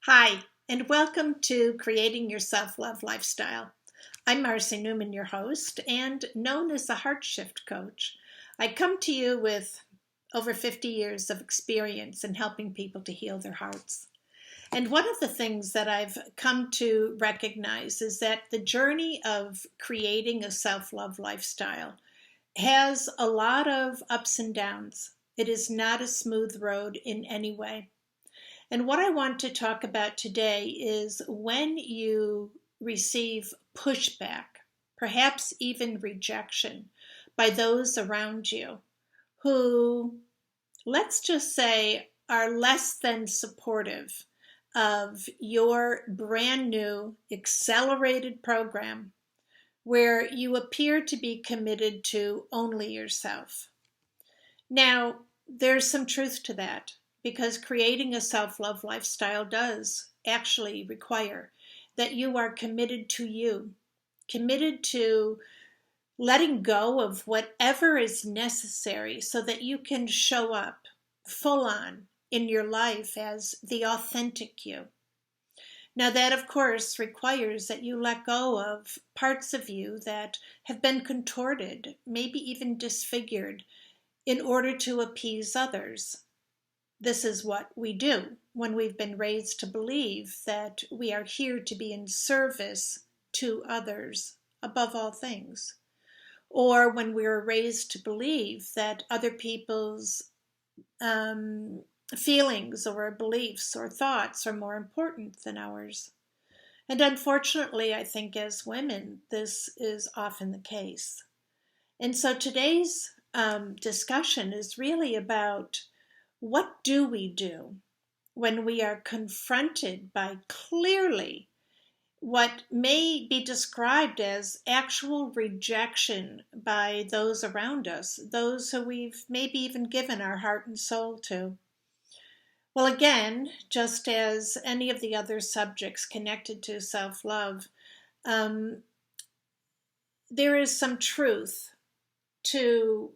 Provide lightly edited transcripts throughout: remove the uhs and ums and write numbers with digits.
Hi, and welcome to Creating Your Self-Love Lifestyle. I'm Marcy Newman, your host, and known as the HeartShift Coach. I come to you with over 50 years of experience in helping people to heal their hearts. And one of the things that I've come to recognize is that the journey of creating a self-love lifestyle has a lot of ups and downs. It is not a smooth road in any way. And what I want to talk about today is when you receive pushback, perhaps even rejection, by those around you who, let's just say, are less than supportive of your brand new accelerated program where you appear to be committed to only yourself. Now, there's some truth to that because creating a self-love lifestyle does actually require that you are committed to you, committed to letting go of whatever is necessary so that you can show up full on in your life as the authentic you. Now, that of course requires that you let go of parts of you that have been contorted, maybe even disfigured, in order to appease others. This is what we do when we've been raised to believe that we are here to be in service to others above all things. Or when we're raised to believe that other people's feelings or beliefs or thoughts are more important than ours. And unfortunately, I think as women, this is often the case. And so today's discussion is really about what do we do when we are confronted by clearly what may be described as actual rejection by those around us, those who we've maybe even given our heart and soul to. Well, again, just as any of the other subjects connected to self-love, there is some truth to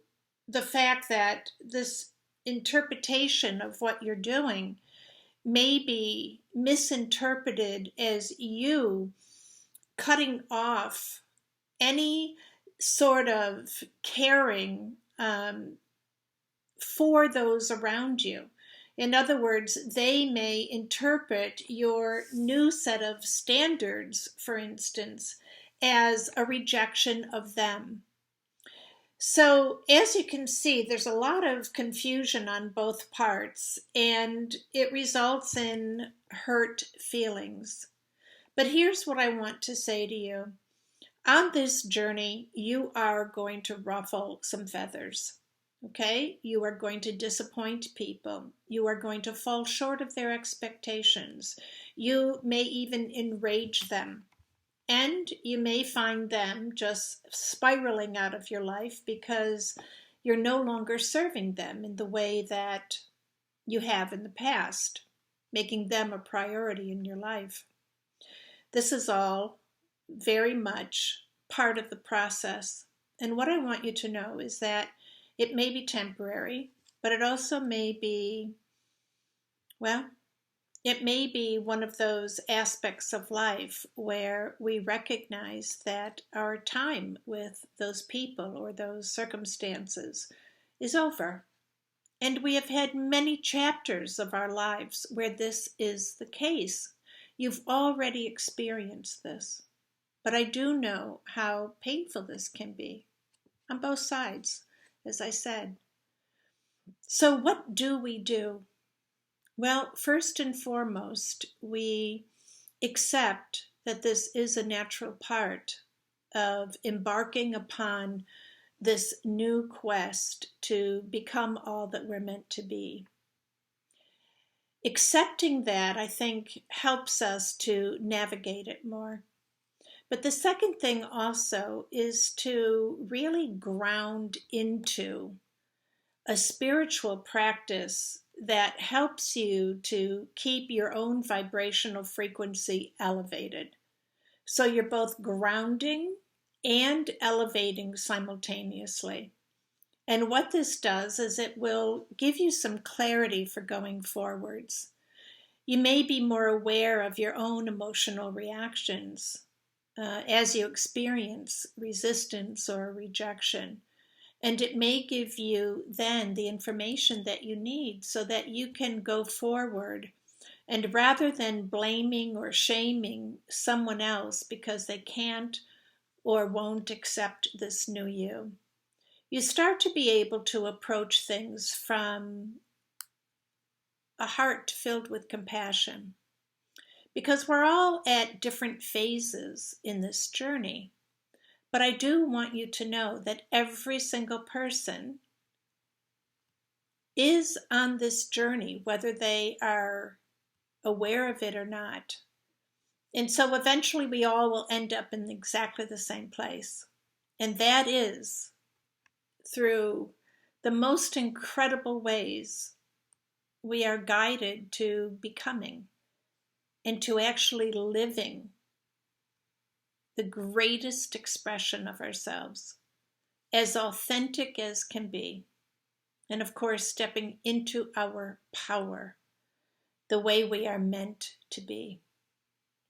the fact that this interpretation of what you're doing may be misinterpreted as you cutting off any sort of caring for those around you. In other words, they may interpret your new set of standards, for instance, as a rejection of them. So as you can see, there's a lot of confusion on both parts, and it results in hurt feelings. But here's what I want to say to you. On this journey, you are going to ruffle some feathers, okay? You are going to disappoint people. You are going to fall short of their expectations. You may even enrage them. And you may find them just spiraling out of your life because you're no longer serving them in the way that you have in the past, making them a priority in your life. This is all very much part of the process. And what I want you to know is that it may be temporary, but it also may be, well, it may be one of those aspects of life where we recognize that our time with those people or those circumstances is over. And we have had many chapters of our lives where this is the case. You've already experienced this. But I do know how painful this can be on both sides, as I said. So what do we do? Well, first and foremost, we accept that this is a natural part of embarking upon this new quest to become all that we're meant to be. Accepting that, I think, helps us to navigate it more. But the second thing also is to really ground into a spiritual practice that helps you to keep your own vibrational frequency elevated. So you're both grounding and elevating simultaneously. And what this does is it will give you some clarity for going forwards. You may be more aware of your own emotional reactions as you experience resistance or rejection. And it may give you then the information that you need so that you can go forward. And rather than blaming or shaming someone else because they can't or won't accept this new you, you start to be able to approach things from a heart filled with compassion. Because we're all at different phases in this journey. But I do want you to know that every single person is on this journey, whether they are aware of it or not. And so eventually we all will end up in exactly the same place. And that is through the most incredible ways we are guided to becoming and to actually living the greatest expression of ourselves, as authentic as can be. And of course, stepping into our power, the way we are meant to be.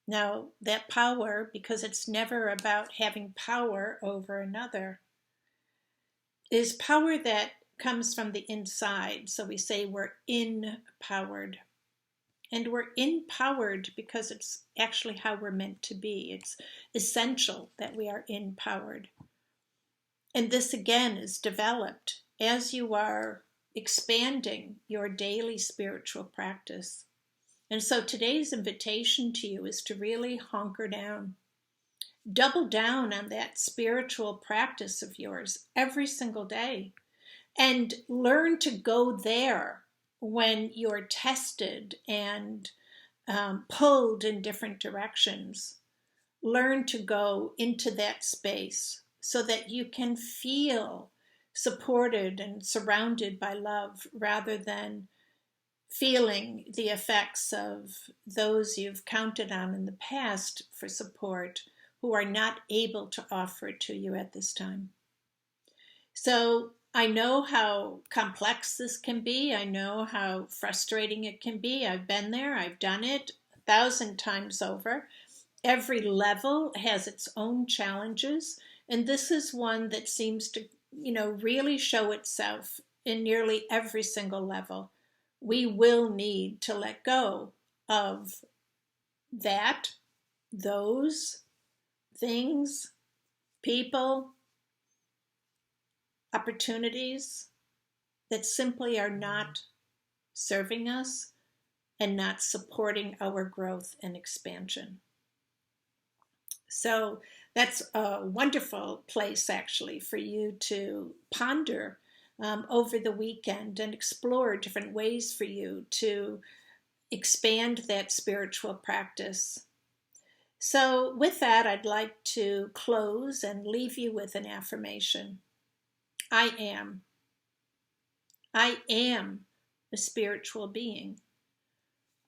Now, that power, because it's never about having power over another, is power that comes from the inside. So we say we're empowered. And we're empowered because it's actually how we're meant to be. It's essential that we are empowered. And this again is developed as you are expanding your daily spiritual practice. And so today's invitation to you is to really hunker down. Double down on that spiritual practice of yours every single day. And learn to go there when you're tested and pulled in different directions. Learn to go into that space so that you can feel supported and surrounded by love rather than feeling the effects of those you've counted on in the past for support who are not able to offer it to you at this time. So I know how complex this can be. I know how frustrating it can be. I've been there. I've done it 1,000 times over. Every level has its own challenges. And this is one that seems to, really show itself in nearly every single level. We will need to let go of those things, people, opportunities that simply are not serving us and not supporting our growth and expansion. So that's a wonderful place actually for you to ponder over the weekend and explore different ways for you to expand that spiritual practice. So with that, I'd like to close and leave you with an affirmation. I am. I am a spiritual being.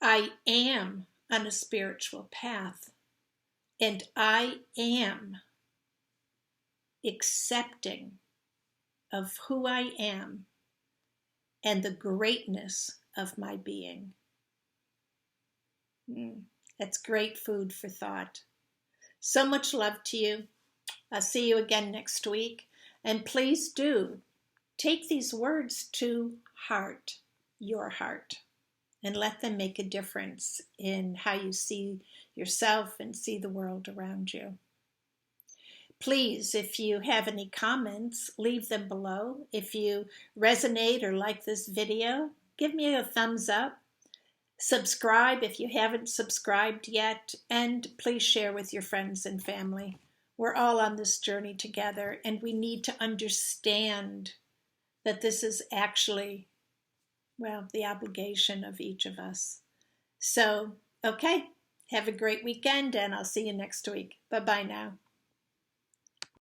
I am on a spiritual path. And I am accepting of who I am and the greatness of my being. That's great food for thought. So much love to you. I'll see you again next week. And please do take these words to heart, your heart, and let them make a difference in how you see yourself and see the world around you. Please, if you have any comments, leave them below. If you resonate or like this video, give me a thumbs up. Subscribe if you haven't subscribed yet, and please share with your friends and family. We're all on this journey together, and we need to understand that this is actually, the obligation of each of us. So, okay, have a great weekend, and I'll see you next week. Bye-bye now.